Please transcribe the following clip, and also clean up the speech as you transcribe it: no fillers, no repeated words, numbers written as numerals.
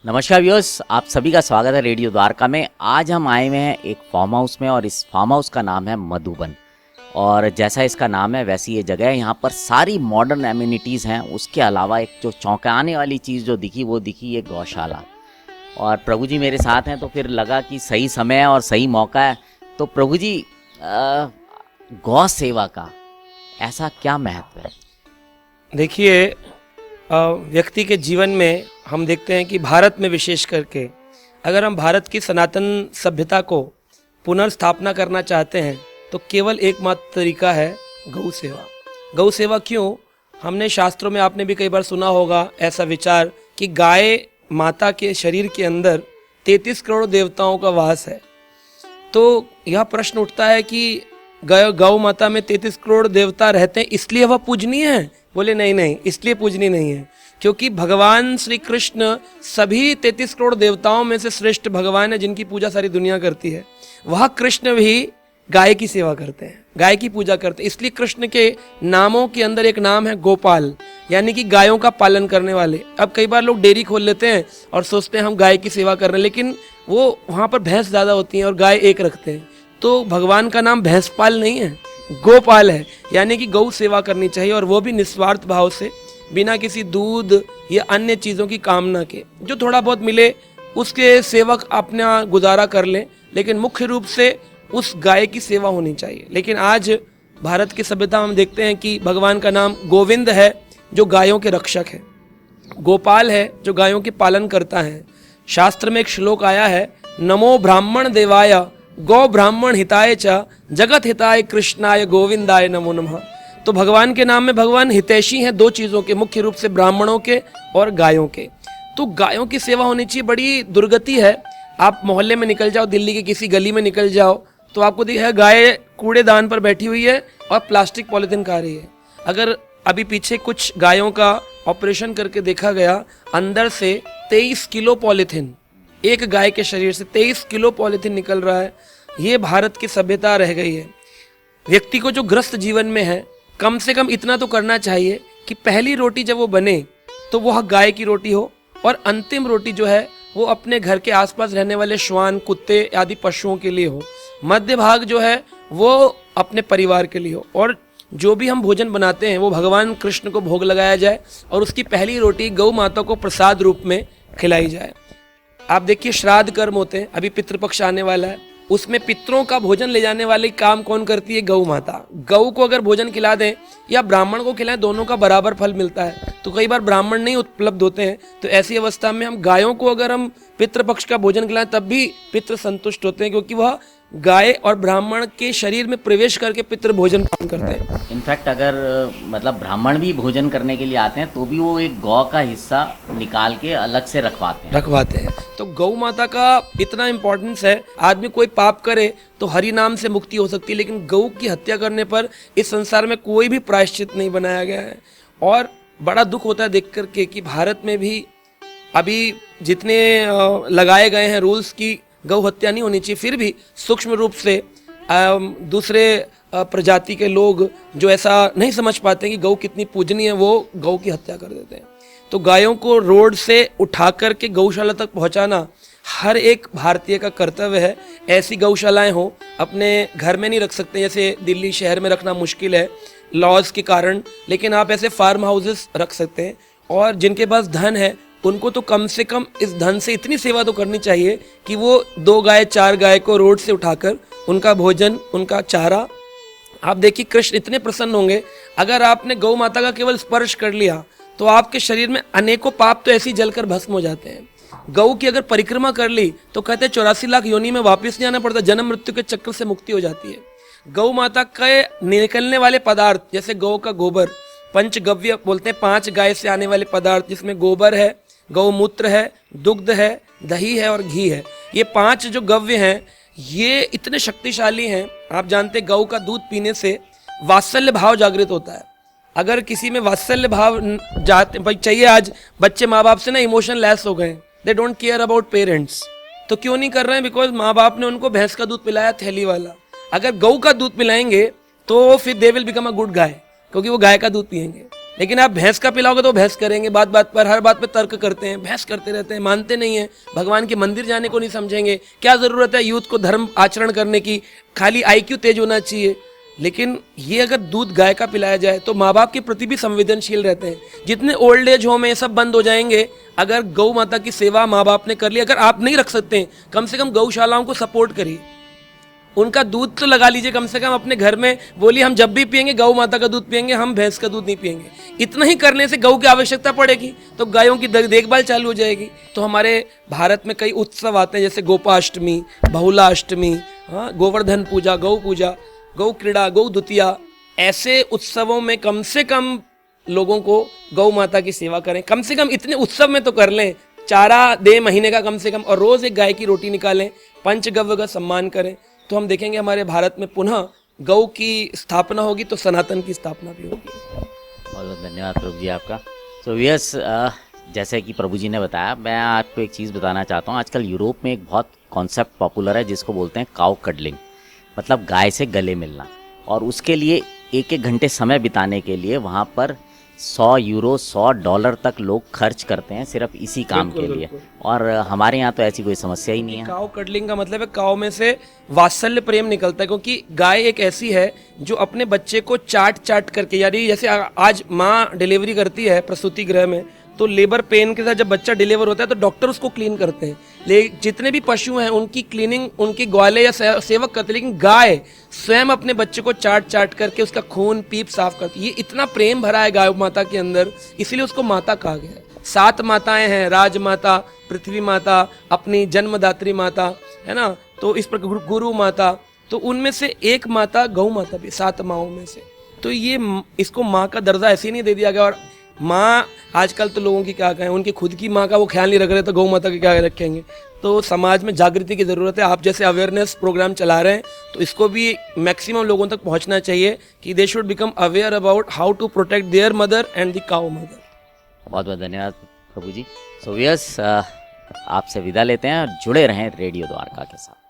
नमस्कार व्यूअर्स, आप सभी का स्वागत है रेडियो द्वारका में। आज हम आए हुए हैं एक फार्म हाउस में और इस फार्म हाउस का नाम है मधुबन। और जैसा इसका नाम है वैसी ये जगह है। यहाँ पर सारी मॉडर्न एम्यूनिटीज़ हैं। उसके अलावा एक जो चौंकाने वाली चीज़ जो दिखी वो दिखी ये गौशाला। और प्रभु जी मेरे साथ हैं तो फिर लगा कि सही समय है और सही मौका है। तो प्रभु जी, गौ सेवा का ऐसा क्या महत्व है? देखिए, व्यक्ति के जीवन में हम देखते हैं कि भारत में विशेष करके अगर हम भारत की सनातन सभ्यता को पुनर्स्थापना करना चाहते हैं तो केवल एकमात्र तरीका है गौ सेवा। गौ सेवा क्यों? हमने शास्त्रों में, आपने भी कई बार सुना होगा ऐसा विचार कि गाय माता के शरीर के अंदर 33 करोड़ देवताओं का वास है। तो यह प्रश्न उठता है कि गौ माता में 33 करोड़ देवता रहते हैं इसलिए वह पूजनीय है? बोले नहीं, इसलिए पूजनीय नहीं है, क्योंकि भगवान श्री कृष्ण सभी 33 करोड़ देवताओं में से श्रेष्ठ भगवान है जिनकी पूजा सारी दुनिया करती है। वह कृष्ण भी गाय की सेवा करते हैं, गाय की पूजा करते हैं। इसलिए कृष्ण के नामों के अंदर एक नाम है गोपाल, यानी कि गायों का पालन करने वाले। अब कई बार लोग डेयरी खोल लेते हैं और सोचते हैं हम गाय की सेवा कर रहे हैं, लेकिन वो वहाँ पर भैंस ज़्यादा होती हैं और गाय एक रखते हैं। तो भगवान का नाम भैंसपाल नहीं है, गोपाल है, यानी कि गौ सेवा करनी चाहिए, और वो भी निस्वार्थ भाव से, बिना किसी दूध या अन्य चीज़ों की कामना के। जो थोड़ा बहुत मिले उसके सेवक अपना गुजारा कर लें, लेकिन मुख्य रूप से उस गाय की सेवा होनी चाहिए। लेकिन आज भारत की सभ्यता हम देखते हैं कि भगवान का नाम गोविंद है जो गायों के रक्षक है, गोपाल है जो गायों के पालन करता है। शास्त्र में एक श्लोक आया है, नमो ब्राह्मण देवाय गौ ब्राह्मण हिताय च जगत हिताय कृष्णाय गोविंदाय नमो नमः। तो भगवान के नाम में भगवान हितैषी हैं दो चीज़ों के, मुख्य रूप से ब्राह्मणों के और गायों के। तो गायों की सेवा होनी चाहिए। बड़ी दुर्गति है, आप मोहल्ले में निकल जाओ, दिल्ली की किसी गली में निकल जाओ तो आपको दिखेगा गाय कूड़ेदान पर बैठी हुई है और प्लास्टिक पॉलीथीन खा रही है। अगर अभी पीछे कुछ गायों का ऑपरेशन करके देखा गया, अंदर से 23 किलो पॉलीथीन, एक गाय के शरीर से 23 किलो पॉलीथीन निकल रहा है। ये भारत की सभ्यता रह गई है। व्यक्ति को जो ग्रस्त जीवन में है, कम से कम इतना तो करना चाहिए कि पहली रोटी जब वो बने तो वह गाय की रोटी हो, और अंतिम रोटी जो है वो अपने घर के आसपास रहने वाले श्वान, कुत्ते आदि पशुओं के लिए हो। मध्य भाग जो है वो अपने परिवार के लिए हो, और जो भी हम भोजन बनाते हैं वो भगवान कृष्ण को भोग लगाया जाए और उसकी पहली रोटी गौ माता को प्रसाद रूप में खिलाई जाए। आप देखिए, श्राद्ध कर्म होते हैं, अभी पितृपक्ष आने वाला है, उसमें पितरों का भोजन ले जाने वाले काम कौन करती है? गौ माता। गौ को अगर भोजन खिला दें या ब्राह्मण को खिलाएं, दोनों का बराबर फल मिलता है। तो कई बार ब्राह्मण नहीं उपलब्ध होते हैं, तो ऐसी अवस्था में हम गायों को अगर हम पितृपक्ष का भोजन खिलाएं तब भी पितृ संतुष्ट होते हैं, क्योंकि वह गाय और ब्राह्मण के शरीर में प्रवेश करके पितृ भोजन काम करते हैं। इनफैक्ट अगर मतलब ब्राह्मण भी भोजन करने के लिए आते हैं तो भी वो एक गौ का हिस्सा निकाल के अलग से रखवाते हैं। तो गौ माता का इतना इम्पोर्टेंस है। आदमी कोई पाप करे तो हरि नाम से मुक्ति हो सकती है, लेकिन गौ की हत्या करने पर इस संसार में कोई भी प्रायश्चित नहीं बनाया गया है। और बड़ा दुख होता है देख करके कि भारत में भी अभी जितने लगाए गए हैं रूल्स की गौ हत्या नहीं होनी चाहिए, फिर भी सूक्ष्म रूप से दूसरे प्रजाति के लोग जो ऐसा नहीं समझ पाते कि गौ कितनी पूजनीय है, वो गौ की हत्या कर देते हैं। तो गायों को रोड से उठा करके गौशाला तक पहुंचाना हर एक भारतीय का कर्तव्य है। ऐसी गौशालाएं हो, अपने घर में नहीं रख सकते, जैसे दिल्ली शहर में रखना मुश्किल है लॉज के कारण, लेकिन आप ऐसे फार्म हाउसेस रख सकते हैं। और जिनके पास धन है उनको तो कम से कम इस धन से इतनी सेवा तो करनी चाहिए कि वो 2 गाय 4 गाय को रोड से उठाकर उनका भोजन, उनका चारा। आप देखिए, कृष्ण इतने प्रसन्न होंगे अगर आपने गौ माता का केवल स्पर्श कर लिया तो आपके शरीर में अनेकों पाप तो ऐसे ही जलकर भस्म हो जाते हैं। गौ की अगर परिक्रमा कर ली तो कहते हैं 84 लाख योनि में वापस नहीं आना पड़ता, जन्म मृत्यु के चक्र से मुक्ति हो जाती है। गौ माता के निकलने वाले पदार्थ, जैसे गौ का गोबर, पंचगव्य बोलते हैं, 5 गाय से आने वाले पदार्थ, जिसमें गोबर है, गौमूत्र है, दुग्ध है, दही है और घी है। ये 5 जो गव्य हैं ये इतने शक्तिशाली हैं। आप जानते हैं गौ का दूध पीने से वात्सल्य भाव जागृत होता है। अगर किसी में वात्सल्य भाव जाते चाहिए, आज बच्चे माँ बाप से ना इमोशन लेस हो गए, they don't care about parents. तो क्यों नहीं कर रहे हैं? बिकॉज माँ बाप ने उनको भैंस का दूध पिलाया, थैली वाला। अगर गौ का दूध पिलाएंगे तो फिर they will become a good guy, क्योंकि वो गाय का दूध पिएंगे। लेकिन आप भैंस का पिलाओगे तो भैंस करेंगे, बात बात पर हर बात पे तर्क करते हैं, बहस करते रहते हैं, मानते नहीं है, भगवान के मंदिर जाने को नहीं समझेंगे। क्या जरूरत है यूथ को धर्म आचरण करने की, खाली आईक्यू तेज होना चाहिए। लेकिन ये अगर दूध गाय का पिलाया जाए तो माँ बाप के प्रति भी संवेदनशील रहते हैं। जितने ओल्ड एज होम है ये सब बंद हो जाएंगे अगर गौ माता की सेवा माँ बाप ने कर ली। अगर आप नहीं रख सकते हैं, कम से कम गौशालाओं को सपोर्ट करिए, उनका दूध तो लगा लीजिए कम से कम अपने घर में। बोलिए हम जब भी पियेंगे गौ माता का दूध पियेंगे, हम भैंस का दूध नहीं पियेंगे। इतना ही करने से गौ की आवश्यकता पड़ेगी तो गायों की देखभाल चालू हो जाएगी। तो हमारे भारत में कई उत्सव आते हैं, जैसे गोपाष्टमी, बहुलाष्टमी, हाँ, गोवर्धन पूजा, गौ पूजा, गौ क्रीड़ा, गौ द्वितीया। ऐसे उत्सवों में कम से कम लोगों को गौ माता की सेवा करें। कम से कम इतने उत्सव में तो कर लें, चारा दे महीने का कम से कम, और रोज एक गाय की रोटी निकालें, पंचगव्य का सम्मान करें। तो हम देखेंगे हमारे भारत में पुनः गौ की स्थापना होगी तो सनातन की स्थापना भी होगी। बहुत बहुत धन्यवाद प्रभु जी आपका। सो वियर्स, जैसे कि प्रभु जी ने बताया, मैं आपको एक चीज़ बताना चाहता हूँ। आजकल यूरोप में एक बहुत कॉन्सेप्ट पॉपुलर है जिसको बोलते हैं काउ कडलिंग, मतलब गाय से गले मिलना। और उसके लिए एक घंटे समय बिताने के लिए वहाँ पर 100 यूरो, $100 तक लोग खर्च करते हैं सिर्फ इसी काम के लिए। और हमारे यहाँ तो ऐसी कोई समस्या ही नहीं है। काउ कडलिंग का मतलब है काउ में से वात्सल्य प्रेम निकलता है, क्योंकि गाय एक ऐसी है जो अपने बच्चे को चाट चाट करके, यानी जैसे आज माँ डिलीवरी करती है प्रसूति गृह में, तो लेबर पेन के साथ जब बच्चा डिलीवर होता है तो डॉक्टर उसको क्लीन करते हैं। जितने भी पशु हैं उनकी क्लीनिंग उनकी ग्वाले या सेवक करते हैं, लेकिन गाय स्वयं अपने बच्चे को चाट चाट करके उसका खून पीप साफ करती है। ये इतना प्रेम भरा है गाय माता के अंदर, इसलिए उसको माता कहा गया है। 7 माताएं हैं, राजमाता, पृथ्वी माता, अपनी जन्मदात्री माता, है ना, तो इस प्रकार गुरु माता, तो उनमें से एक माता गौ माता भी, 7 माओं में से। तो ये इसको माँ का दर्जा ऐसे ही नहीं दे दिया गया। और माँ आजकल तो लोगों की क्या कहें, उनकी खुद की माँ का वो ख्याल नहीं रख रहे तो गौ माता की क्या रखेंगे। तो समाज में जागृति की ज़रूरत है। आप जैसे अवेयरनेस प्रोग्राम चला रहे हैं तो इसको भी मैक्सिमम लोगों तक पहुंचना चाहिए कि they should become aware about how to protect their mother and the cow mother. बहुत बहुत धन्यवाद प्रभु जी। सो वियर्स, आपसे विदा लेते हैं और जुड़े रहें रेडियो द्वारका के साथ।